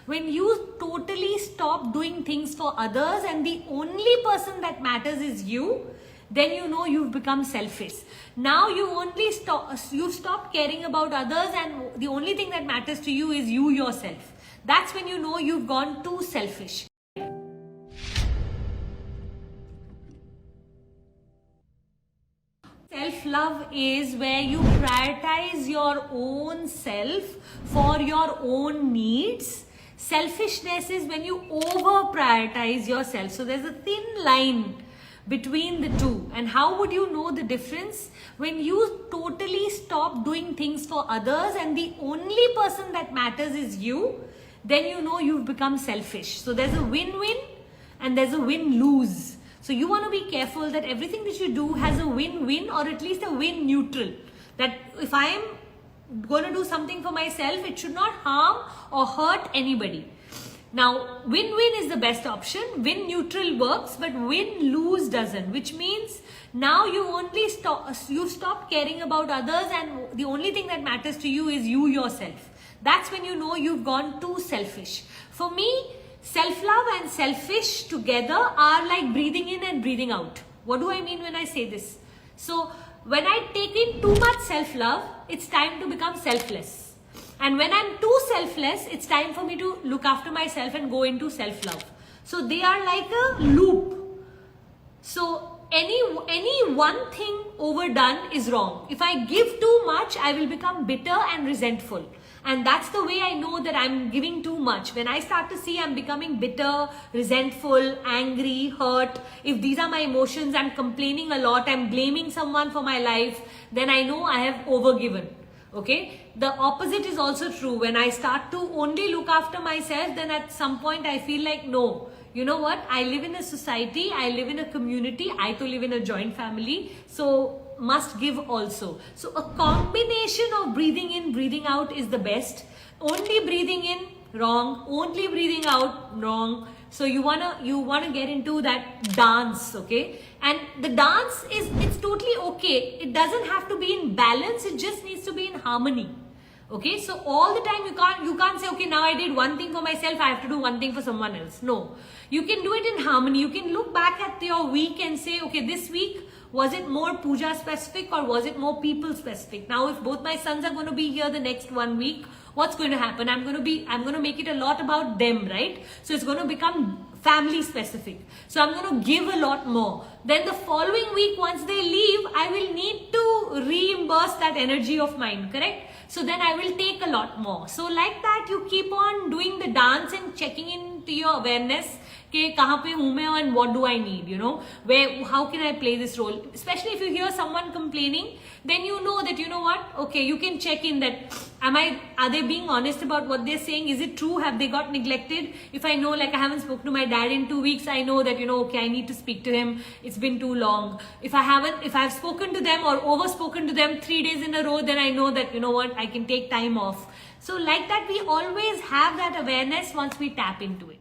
When you totally stop doing things for others and the only person that matters is you, then you know you've become selfish. Now you've stopped caring about others and the only thing that matters to you is you yourself. That's when you know you've gone too selfish. Self-love is where you prioritize your own self for your own needs. Selfishness is when you over-prioritize yourself. So there's a thin line between the two. And how would you know the difference? When you totally stop doing things for others and the only person that matters is you, then you know you've become selfish. So there's a win-win and there's a win-lose. So you want to be careful that everything that you do has a win-win or at least a win-neutral. That if I am going to do something for myself, it should not harm or hurt anybody. Now, win-win is the best option. Win-neutral works, but win-lose doesn't. Which means now you've stopped caring about others and the only thing that matters to you is you yourself. That's when you know you've gone too selfish. For me, self-love and selfish together are like breathing in and breathing out. What do I mean when I say this? So when I take in too much self-love, it's time to become selfless. And when I'm too selfless, it's time for me to look after myself and go into self-love. So they are like a loop. So any one thing overdone is wrong. If I give too much, I will become bitter and resentful. And that's the way I know that I'm giving too much. When I start to see I'm becoming bitter, resentful, angry, hurt, if these are my emotions, I'm complaining a lot, I'm blaming someone for my life, then I know I have overgiven. Okay? The opposite is also true. When I start to only look after myself, then at some point I feel like, no, you know what? I live in a society, I live in a community, I too live in a joint family. So must give also. So a combination of breathing in, breathing out is the best. Only breathing in, wrong. Only breathing out, wrong. So you wanna get into that dance, okay? And the dance it's totally okay. It doesn't have to be in balance, it just needs to be in harmony. Okay, so all the time you can't say, okay, now I did one thing for myself, I have to do one thing for someone else. No, you can do it in harmony. You can look back at your week and say, okay, this week, was it more puja specific or was it more people specific? Now, if both my sons are going to be here the next 1 week, what's going to happen? I'm going to make it a lot about them, right? So it's going to become family specific. So I'm going to give a lot more. Then the following week, once they leave, I will need to reimburse that energy of mine, correct? So then I will take a lot more. So like that, you keep on doing the dance and checking into your awareness. Okay, kahan pe hu main and what do I need, you know, how can I play this role? Especially if you hear someone complaining, then you know that, you know what, okay, you can check in that, are they being honest about what they're saying? Is it true? Have they got neglected? If I know, like I haven't spoken to my dad in 2 weeks, I know that, you know, okay, I need to speak to him. It's been too long. If I've spoken to them or over spoken to them 3 days in a row, then I know that, you know what, I can take time off. So like that, we always have that awareness once we tap into it.